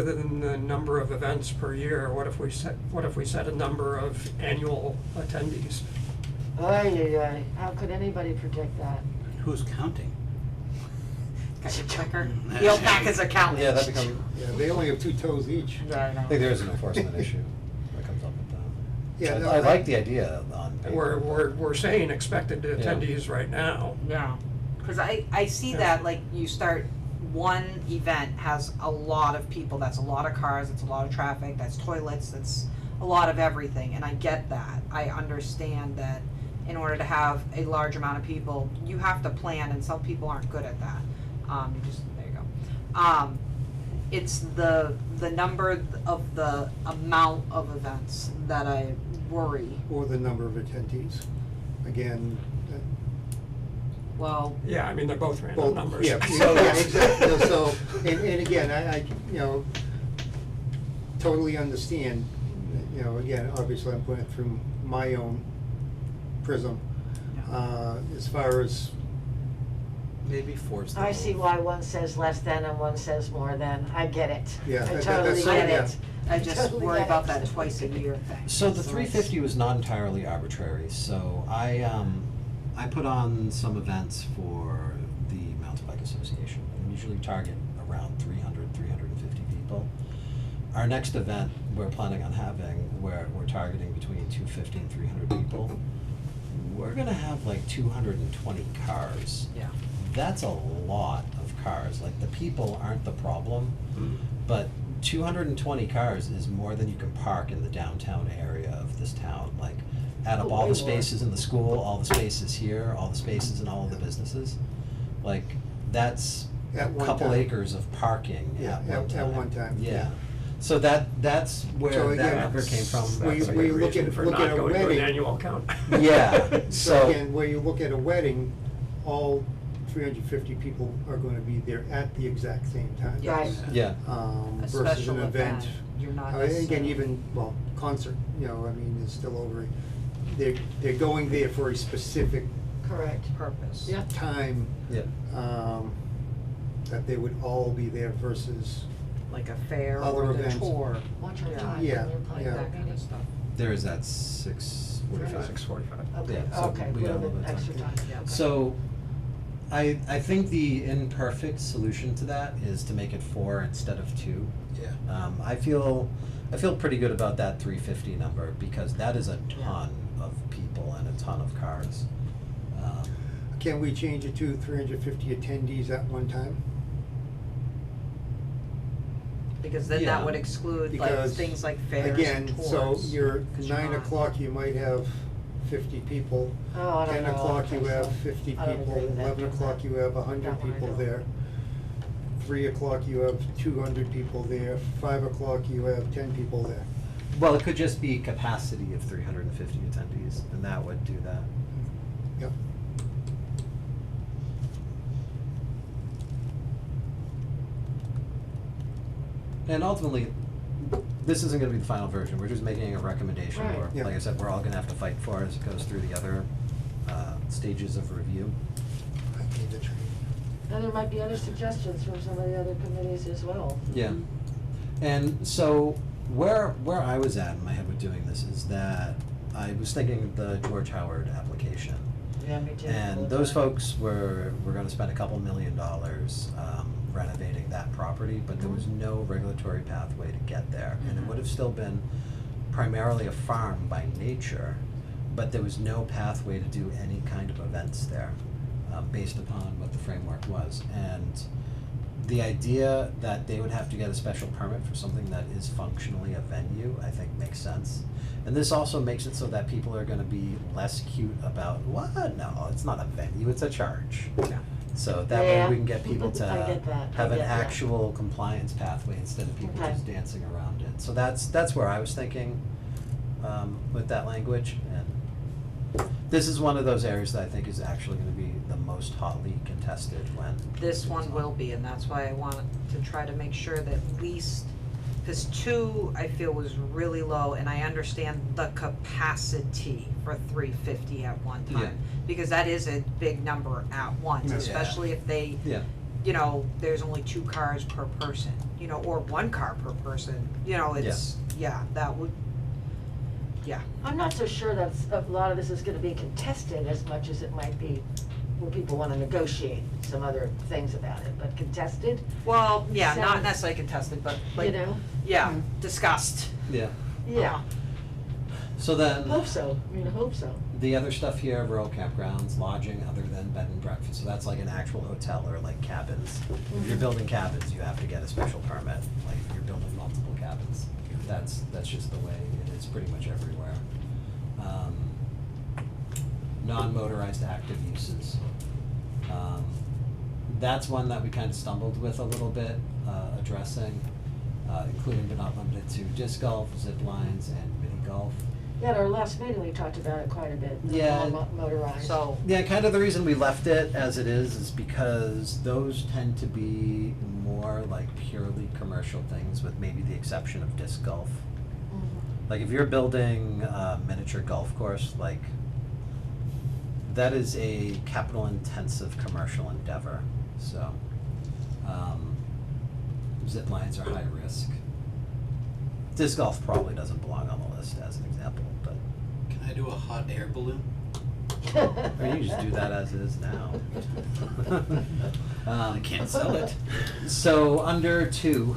than the number of events per year, what if we set a number of annual attendees? Ay, how could anybody predict that? Who's counting? Got your clicker? He'll pack his account. Yeah, that becomes, Yeah, they only have 2 toes each. Yeah, I know. I think there is an enforcement issue that comes up with that. Yeah, no, I like the idea on paper. We're saying expected Yeah. attendees right now. Yeah, cause I see Yeah. that, like, you start, one event has a lot of people, that's a lot of cars, it's a lot of traffic, that's toilets, that's a lot of everything, and I get that. I understand that in order to have a large amount of people, you have to plan, and some people aren't good at that. There you go. It's the number of the amount of events that I worry. Or the number of attendees. Again, Well, Yeah, I mean, they're both random well, numbers. yeah, yeah, exactly, so, and again, I, you know, totally understand, you know, again, obviously I'm putting it through my own prism. As far as, Maybe force them. I see why one says less than and one says more than. I get it. Yeah, I that- totally that's- get yeah. it. I just Totally worry get about it. that twice a year thing. So the it's- 350 was not entirely arbitrary, so I put on some events for the Mountain Bike Association, and usually target around 350 people. Our next event, we're planning on having, where we're targeting between 250 and 300 people. We're gonna have like 220 cars. Yeah. That's a lot of cars, like the people aren't the problem, but 220 cars is more than you can park in the downtown area of this town, like add up Oh, all way the more. spaces in the school, all the spaces here, all the spaces in all of the businesses. Like, that's a At one couple time. acres of parking Yeah, at one time. at one time, Yeah, yeah. so that's So where again, that number came from. That's a we good look reason at- for look not at a going to an wedding. annual count. Yeah, so so, again, where you look at a wedding, all 350 people are gonna be there at the exact same time. Yes. Right. yeah, A Versus special an event. you're not Again, necessarily- even, well, concert, you know, I mean, it's still over, they're going there for a specific Correct. Purpose. Yeah. time, yeah. that they would all be there versus, Like a fair Other or the events. tour, Watch our Yeah. time. Yeah, when you're playing yeah. that that kind meeting. of stuff. There is that 6:45. 6:45. Okay, Yeah, so okay, we a got a little little bit bit of extra time. time. Yeah. So, I think the imperfect solution to that is to make it 4 instead of 2. Yeah. I feel pretty good about that 350 number, because that is a ton of people and a ton of cars. can we change it to 350 attendees at one time? Because then Yeah. that would exclude like Because, things like fairs and Again, tours. so you're 'cause you're 9 not- o'clock, you might have 50 people. Oh, I don't 10 know. o'clock, you Okay, have so 50 I don't people. agree with that, 11 doing o'clock, that. you have 100 That one I people don't. there. 3 o'clock, you have 200 people there. 5 o'clock, you have 10 people there. Well, it could just be capacity of 350 attendees, and that would do that. Yep. And ultimately, this isn't gonna be the final version, we're just making a recommendation, Right. or, Yeah. like I said, we're all gonna have to fight for as it goes through the other, stages of review. I need the training. And there might be other suggestions from some of the other committees as well. Yeah. And so, where I was at in my head with doing this is that I was thinking of the George Howard application. Yeah, me too. all And the those time. folks were gonna spend a couple $1 million renovating that property, but there was no regulatory pathway to get there. And it would have still been primarily a farm by nature, but there was no pathway to do any kind of events there, based upon what the framework was. And the idea that they would have to get a special permit for something that is functionally a venue, I think makes sense. And this also makes it so that people are gonna be less cute about, what, no, it's not a venue, it's a church. Yeah. So that way Yeah. we can get people to I get that. I have an get that. actual compliance pathway instead of people Okay. just dancing around it. So that's where I was thinking. with that language, and this is one of those areas that I think is actually gonna be the most hotly contested when. This one will be, and that's why I wanted to try to make sure that at least, cause 2, I feel was really low, and I understand the capacity for 350 at one time. Yeah. Because that is a big number at once, Yeah. especially if they, Yeah, you know, there's only 2 cars per person, you know, or 1 car per person, you know, it's, yeah, that would, yeah. I'm not so sure that a lot of this is gonna be contested as much as it might be where people wanna negotiate some other things about it, but contested, Well, yeah, not Sounds- necessarily contested, but you like, know? yeah, discussed. yeah. Yeah, So then. hope so, I mean, I hope so. The other stuff here, rural campgrounds, lodging other than bed and breakfast, so that's like an actual hotel or like cabins. If you're Mhm. building cabins, you have to get a special permit, like if you're building multiple cabins. That's just the way it is pretty much everywhere. Non-motorized active uses. That's one that we kind of stumbled with a little bit, addressing, including but not limited to disc golf, zip lines, and mini golf. Yeah, at our last meeting, we talked about it quite a bit, Yeah. motorized. So, Yeah, kind of the reason we left it as it is because those tend to be more like purely commercial things with maybe the exception of disc golf. Mhm. Like if you're building a miniature golf course, like that is a capital intensive commercial endeavor, so, zip lines are high risk. Disc golf probably doesn't belong on the list as an example, but, Can I do a hot air balloon? or you just do that as is now. I can't sell it. So under 2,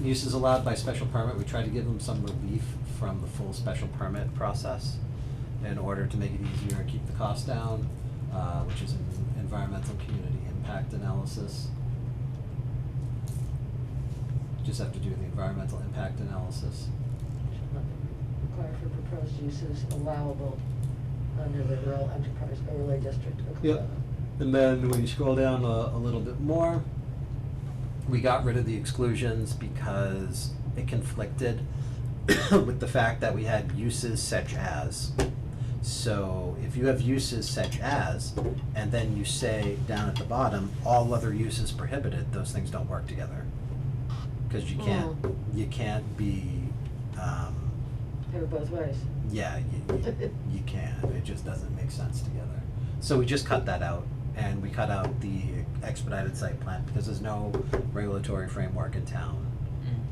uses allowed by special permit, we try to give them some relief from the full special permit process in order to make it easier and keep the cost down, which is an environmental community impact analysis. Just have to do the environmental impact analysis. Required for proposed uses allowable under the rural enterprise overlay district. Yep. And then when you scroll down a little bit more, we got rid of the exclusions because it conflicted with the fact that we had uses such as. So if you have uses such as, and then you say down at the bottom, all other uses prohibited, those things don't work together. Cause you can't be, They were both ways. yeah, you can't, it just doesn't make sense together. So we just cut that out, and we cut out the expedited site plan, because there's no regulatory framework in town.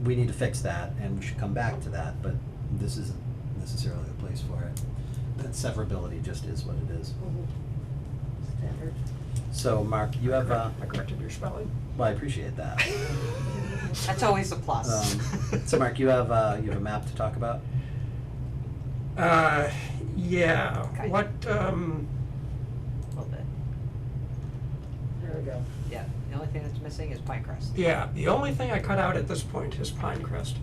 We need to fix that, and we should come back to that, but this isn't necessarily the place for it. That severability just is what it is. Standard. So, Mark, you have, I corrected your spelling. well, I appreciate that. that's always a plus. So, Mark, you have a map to talk about? Yeah, Okay. what, A little bit, There we go. yeah, the only thing that's missing is Pinecrest. yeah, the only thing I cut out at this point is Pinecrest.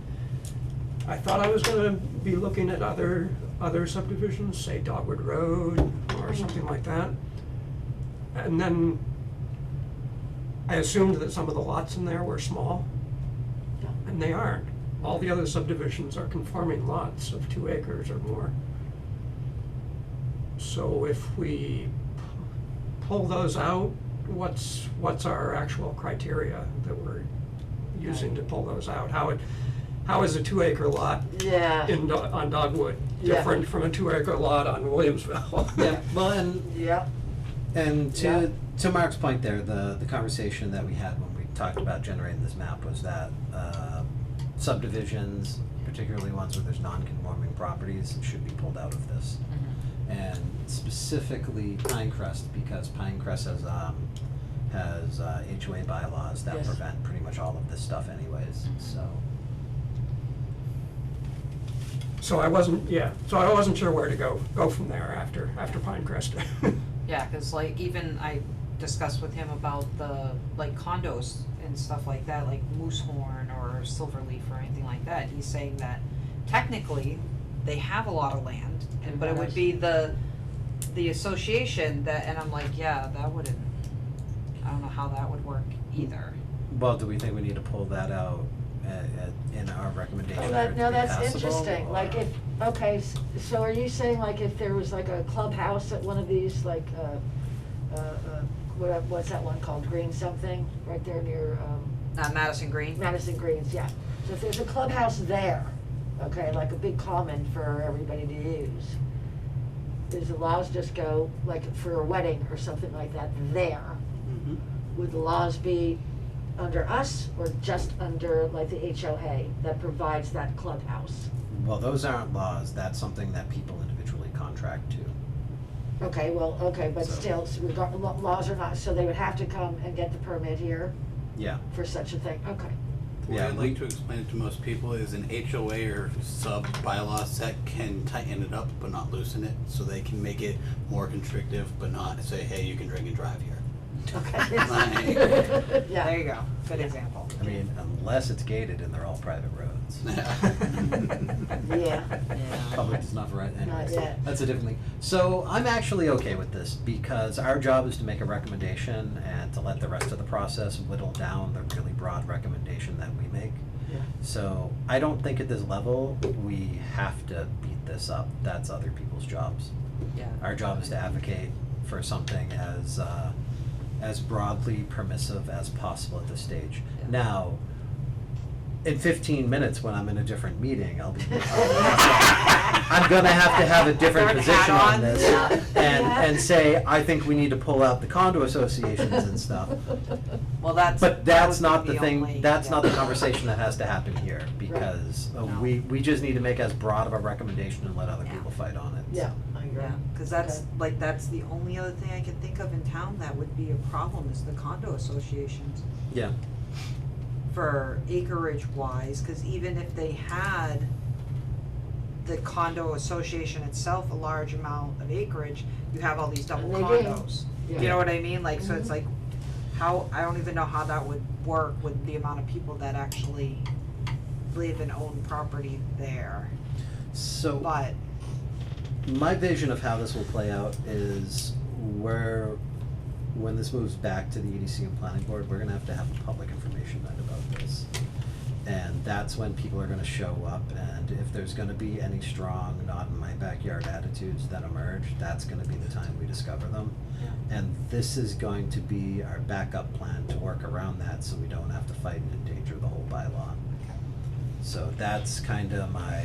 I thought I was gonna be looking at other subdivisions, say Dogwood Road or something like that. And then I assumed that some of the lots in there were small, Yeah. and they aren't. All the other subdivisions are conforming lots of 2 acres or more. So if we pull those out, what's our actual criteria that we're using to pull those out? How is a 2 acre lot Yeah. on Dogwood Yeah. different from a 2 acre lot on Williamsville? Yeah, well, and Yeah. And Yeah. to Mark's point there, the conversation that we had when we talked about generating this map was that subdivisions, particularly ones where there's non-conforming properties, should be pulled out of this. And specifically Pinecrest, because Pinecrest has HOA bylaws that Yes. prevent pretty much all of this stuff anyways, so. So I wasn't sure where to go from there after Pinecrest. Yeah, cause like even I discussed with him about the like condos and stuff like that, like Moosehorn or Silverleaf or anything like that. He's saying that technically they have a lot of land, and but it would be the association that, and I'm like, yeah, that wouldn't, I don't know how that would work either. Well, do we think we need to pull that out in our recommendation Oh, for it that, to no, be that's passable, interesting, like or- if, okay, so are you saying like if there was like a clubhouse at one of these, like, what's that one called, Green something, right there near, Madison Green. Madison Greens, yeah. So if there's a clubhouse there, okay, like a big common for everybody to use, does the laws just go, like for a wedding or something like that, there? Mhm. Would the laws be under us or just under like the HOA that provides that clubhouse? Well, those aren't laws, that's something that people individually contract to. Okay, well, okay, but So- still, laws are not, so they would have to come and get the permit here Yeah, for such a thing, okay. The way Yeah, I'd like to explain it to most people is an HOA or sub bylaw set can tighten it up but not loosen it, so they can make it more constrictive but not say, hey, you can drink and drive here. Okay. There Yeah, you go, good example. I mean, unless it's gated and they're all private roads. yeah, Public does not right, anyways, yet. that's a different thing. So I'm actually okay with this, because our job is to make a recommendation and to let the rest of the process whittle down the really broad recommendation that we make. yeah. So I don't think at this level, we have to beat this up, that's other people's jobs. Yeah. Our job is to advocate for something as broadly permissive as possible at this stage. Yeah. Now, in 15 minutes, when I'm in a different meeting, I'm gonna have to have a different Throw a position hat on on. this, Yeah. and say, I think we need to pull out the condo associations and stuff. Well, that's. But that that's would be not the thing, only- that's not the yeah. conversation that has to happen here, because No. we just need to make as broad of a recommendation and let other Yeah. people fight on it. Yeah, I agree. Yeah, cause that's, Okay. like, that's the only other thing I can think of in town that would be a problem is the condo associations Yeah, for acreage wise, cause even if they had the condo association itself a large amount of acreage, you have all these double And they do. condos. Yeah. You know what I mean? Like, so it's Mhm. like, how, I don't even know how that would work with the amount of people that actually live and own property there, so. but, My vision of how this will play out is when this moves back to the EDC and planning board, we're gonna have to have a public information night about this. And that's when people are gonna show up, and if there's gonna be any strong, not in my backyard attitudes that emerge, that's gonna be the time we discover them. yeah. And this is going to be our backup plan to work around that, so we don't have to fight and endanger the whole bylaw. So that's kinda my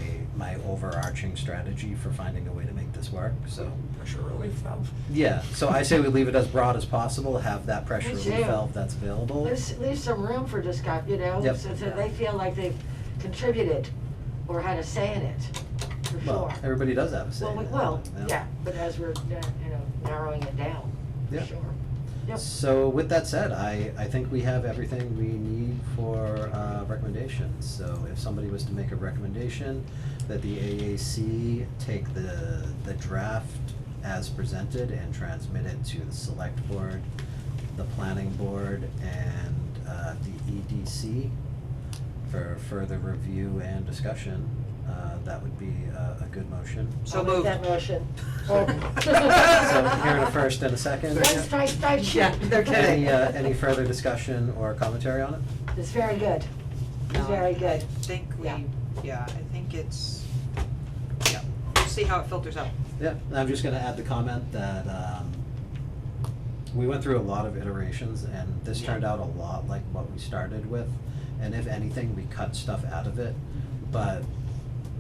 overarching strategy for finding a way to make this work, so. Pressure relief valve. Yeah, so I say we leave it as broad as possible, have that pressure Me relief too. valve that's available. Leave some room for discussion, you know, Yep. so they feel like they've contributed or had a say in it, for sure. Well, everybody does have a say Well, in we- it, well, you know? yeah, but as we're, narrowing it down, Yeah. for sure. Yep. So with that said, I think we have everything we need for recommendations. So if somebody was to make a recommendation that the AAC take the draft as presented and transmit it to the select board, the planning board, and the EDC for further review and discussion, that would be a good motion. So I'll make moved. that motion. So hearing a first and a second. Strike. Yeah, they're kidding. Any further discussion or commentary on it? It's very good. It's No, very I good. think Yeah. I think it's, yeah, we'll see how it filters out. Yeah, and I'm just gonna add the comment that, we went through a lot of iterations, and this turned out a lot like what we started with. And if anything, we cut stuff out of it, but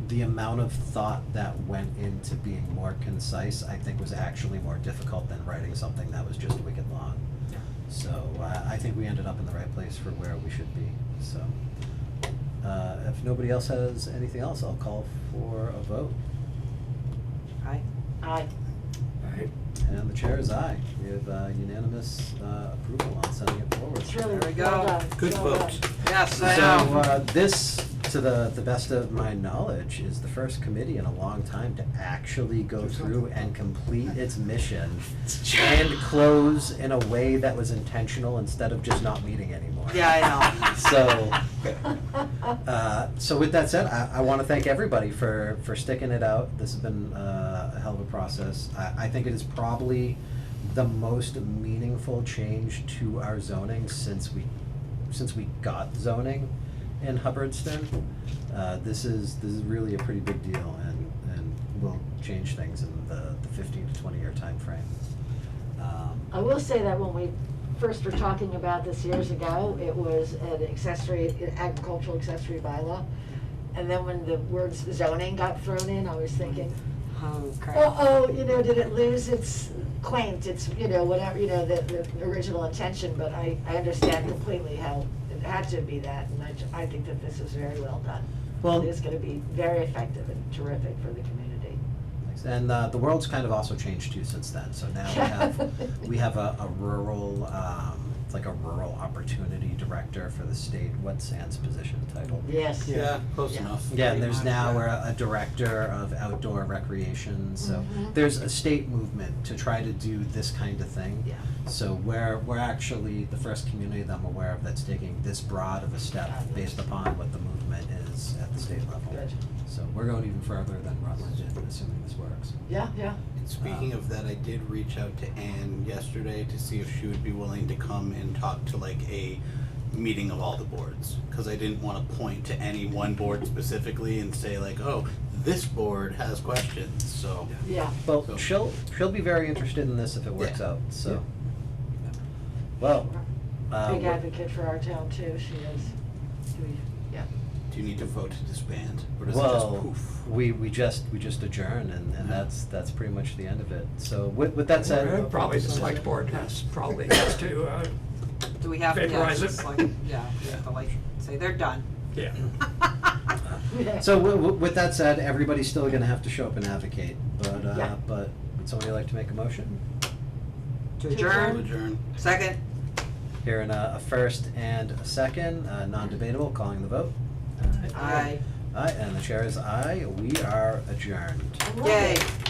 the amount of thought that went into being more concise, I think was actually more difficult than writing something that was just wicked long. Yeah. So, I think we ended up in the right place for where we should be, so. If nobody else has anything else, I'll call for a vote. Aye. Aye. Right. And the chair is aye. We have unanimous approval on sending it forward. It's really There we well go. done. Good Well folks. done. Yes, I So, know. this, to the best of my knowledge, is the first committee in a long time to actually go through and complete its mission and close in a way that was intentional instead of just not meeting anymore. Yeah, So with that said, I wanna thank everybody for sticking it out. This has been a hell of a process. I think it is probably the most meaningful change to our zoning since we got zoning. in Hubbardston. This is really a pretty big deal and will change things in the 15 to 20-year timeframe. I will say that when we first were talking about this years ago, it was an agricultural accessory bylaw. And then when the words zoning got thrown in, I was thinking, Oh, crap. did it lose its quaint, its, whatever, the original intention, but I understand completely how it had to be that, and I think that this is very well done. Well- It's gonna be very effective and terrific for the community. And the world's kind of also changed too since then. So now we have a rural, like a rural opportunity director for the state. What's Ann's position title? Yes. Yeah, close Yeah. enough. Yeah, and there's Pretty now much, yeah. a director of outdoor recreation. So Mhm. there's a state movement to try to do this kind of thing. Yeah. So we're actually the first community that I'm aware of that's taking this broad of a step based upon what the movement is at the state level. Good. So we're going even further than Rutland did, assuming this works. Yeah. And speaking of that, I did reach out to Anne yesterday to see if she would be willing to come and talk to like a meeting of all the boards. Cause I didn't wanna point to any one board specifically and say like, oh, this board has questions, so. Yeah. Well, So- she'll be very interested in this if it works Yeah. out, so. Well, Big wh- advocate for our town too, she is. Yeah. Do you need to vote to disband, or does it well, just poof? we just adjourn and that's pretty much the end of it. So with that said. Probably the select board probably has to, Do we have to, yeah, Vaporize it. it's like, yeah, we have to like, say they're done. yeah. So with that said, everybody's still gonna have to show up and advocate, Yeah. but would somebody like to make a motion? To To adjourn, Adjourn. second, Here in a first and a second, non-debatable, calling the vote. aye. Aye, and the chair is aye, we are adjourned. I love Yay. it.